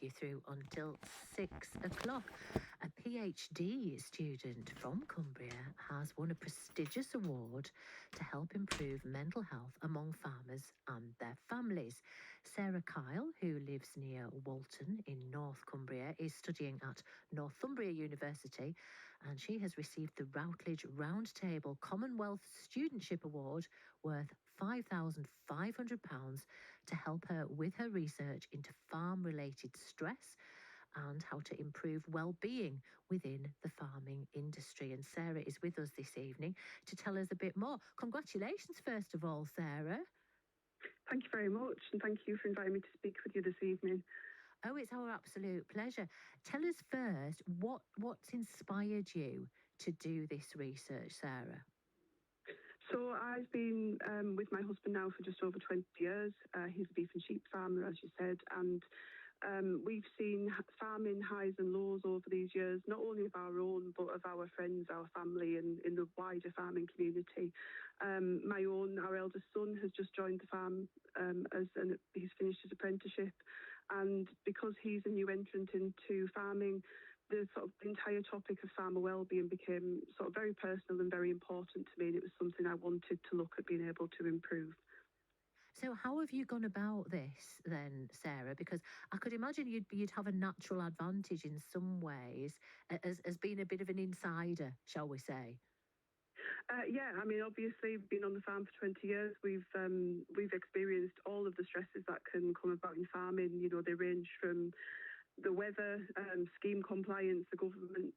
you through until 6 o'clock. A PhD student from Cumbria has won a prestigious award to help improve mental health among farmers and their families. Sarah Kyle, who lives near Walton in North Cumbria, is studying at Northumbria University, and she has received the Routledge Roundtable Commonwealth Studentship Award worth £5,500 to help her with her research into farm-related stress and how to improve well-being within the farming industry. And Sarah is with us this evening to tell us a bit more. Congratulations, first of all, Sarah. Thank you very much, and thank you for inviting me to speak with you this evening. Oh, it's our absolute pleasure. Tell us first, what's inspired you to do this research, Sarah? So I've been with my husband now for just over 20 years. He's a beef and sheep farmer, as you said, and we've seen farming highs and lows over these years, not only of our own, but of our friends, our family, and in the wider farming community. Our eldest son has just joined the farm he's finished his apprenticeship, and because he's a new entrant into farming, the sort of entire topic of farmer wellbeing became sort of very personal and very important to me, and it was something I wanted to look at being able to improve. So how have you gone about this then, Sarah? Because I could imagine you'd have a natural advantage in some ways as being a bit of an insider, shall we say? Yeah, I mean, obviously, being on the farm for 20 years, we've experienced all of the stresses that can come about in farming. You know, they range from the weather, scheme compliance, the government,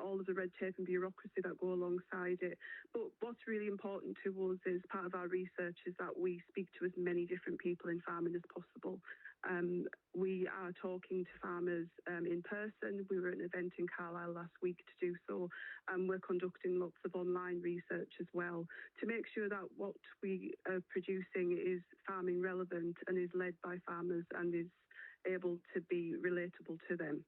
all of the red tape and bureaucracy that go alongside it. But what's really important to us is part of our research is that we speak to as many different people in farming as possible. We are talking to farmers in person. We were at an event in Carlisle last week to do so, and we're conducting lots of online research as well to make sure that what we are producing is farming relevant and is led by farmers and is able to be relatable to them.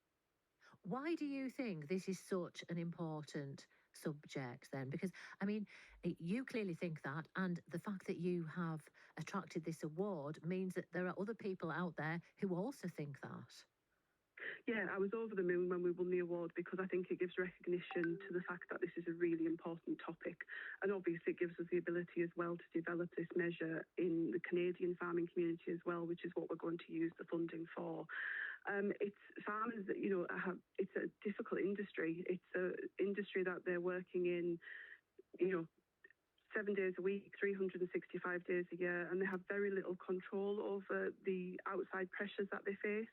Why do you think this is such an important subject then? Because, I mean, you clearly think that, and the fact that you have attracted this award means that there are other people out there who also think that. Yeah, I was over the moon when we won the award because I think it gives recognition to the fact that this is a really important topic. And obviously it gives us the ability as well to develop this measure in the Canadian farming community as well, which is what we're going to use the funding for. It's farmers that, it's a difficult industry. It's an industry that they're working in, 7 days a week, 365 days a year, and they have very little control over the outside pressures that they face.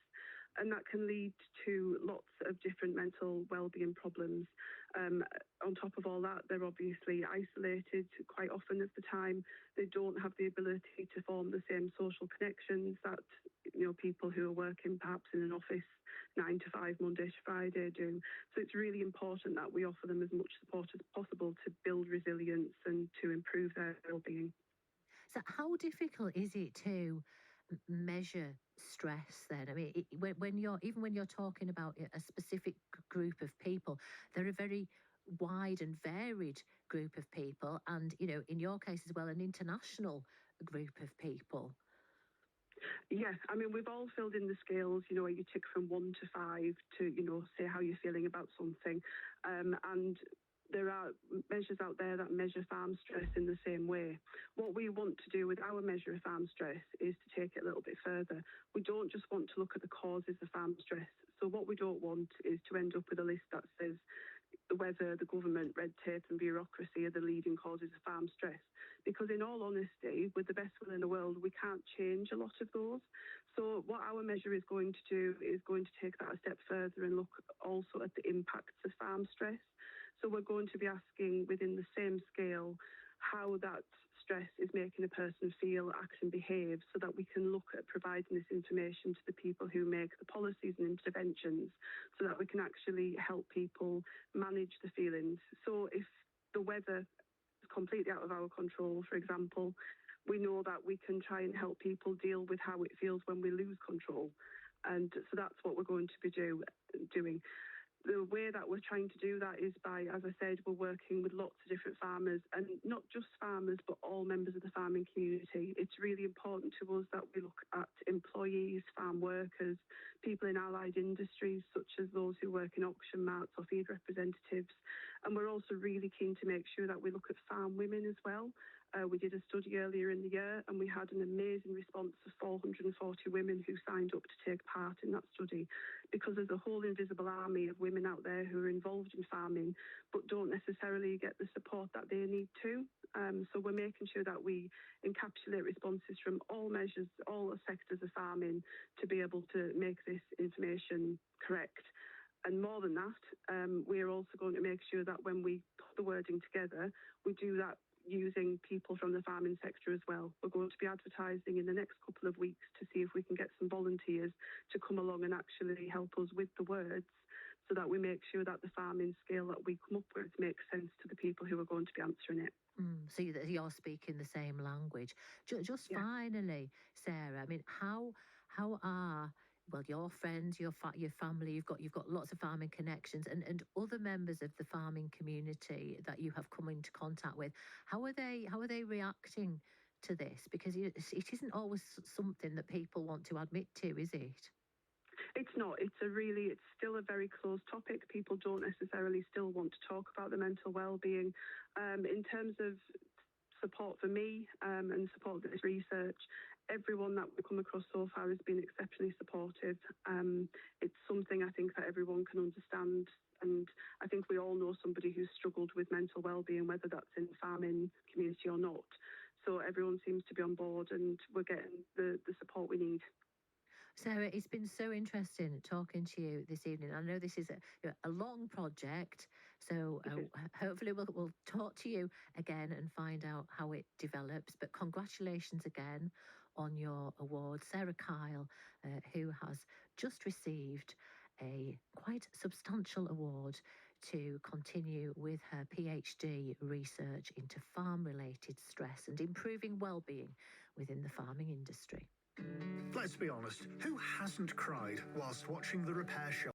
And that can lead to lots of different mental wellbeing problems. On top of all that, they're obviously isolated quite often at the time. They don't have the ability to form the same social connections that people who are working perhaps in an office 9 to 5, Monday to Friday do. So it's really important that we offer them as much support as possible to build resilience and to improve their wellbeing. So how difficult is it to measure stress then? I mean, when you're talking about a specific group of people, they're a very wide and varied group of people, and in your case as well, an international group of people. Yes, I mean, we've all filled in the scales, where you tick from 1 to 5 to, say how you're feeling about something. And there are measures out there that measure farm stress in the same way. What we want to do with our measure of farm stress is to take it a little bit further. We don't just want to look at the causes of farm stress. So what we don't want is to end up with a list that says the weather, the government, red tape and bureaucracy are the leading causes of farm stress. Because in all honesty, with the best will in the world, we can't change a lot of those. So what our measure is going to do is going to take that a step further and look also at the impacts of farm stress. So we're going to be asking within the same scale how that stress is making a person feel, act and behave, so that we can look at providing this information to the people who make the policies and interventions so that we can actually help people manage the feelings. So if the weather is completely out of our control, for example, we know that we can try and help people deal with how it feels when we lose control. And so that's what we're going to be doing. The way that we're trying to do that is by, as I said, we're working with lots of different farmers, and not just farmers, but all members of the farming community. It's really important to us that we look at employees, farm workers, people in allied industries, such as those who work in auction marts or feed representatives. And we're also really keen to make sure that we look at farm women as well. We did a study earlier in the year, and we had an amazing response of 440 women who signed up to take part in that study, because there's a whole invisible army of women out there who are involved in farming but don't necessarily get the support that they need to. So we're making sure that we encapsulate responses from all measures, all sectors of farming, to be able to make this information correct. And more than that, we're also going to make sure that when we put the wording together, we do that using people from the farming sector as well. We're going to be advertising in the next couple of weeks to see if we can get some volunteers to come along and actually help us with the words, so that we make sure that the farming scale that we come up with makes sense to the people who are going to be answering it. So you're speaking the same language. Just Yeah. finally, Sarah, I mean, how are, well, your friends, your family, you've got lots of farming connections, and other members of the farming community that you have come into contact with. How are they reacting to this? Because it isn't always something that people want to admit to, is it? It's not. It's still a very closed topic. People don't necessarily still want to talk about the mental well-being. In terms of support for me and support for this research, everyone that we've come across so far has been exceptionally supportive. It's something I think that everyone can understand, and I think we all know somebody who's struggled with mental well-being, whether that's in the farming community or not. So everyone seems to be on board, and we're getting the support we need. Sarah, it's been so interesting talking to you this evening. I know this is a long project, so hopefully we'll talk to you again and find out how it develops. But congratulations again on your award, Sarah Kyle, who has just received a quite substantial award to continue with her PhD research into farm-related stress and improving well-being within the farming industry. Let's be honest, who hasn't cried whilst watching the repair shop?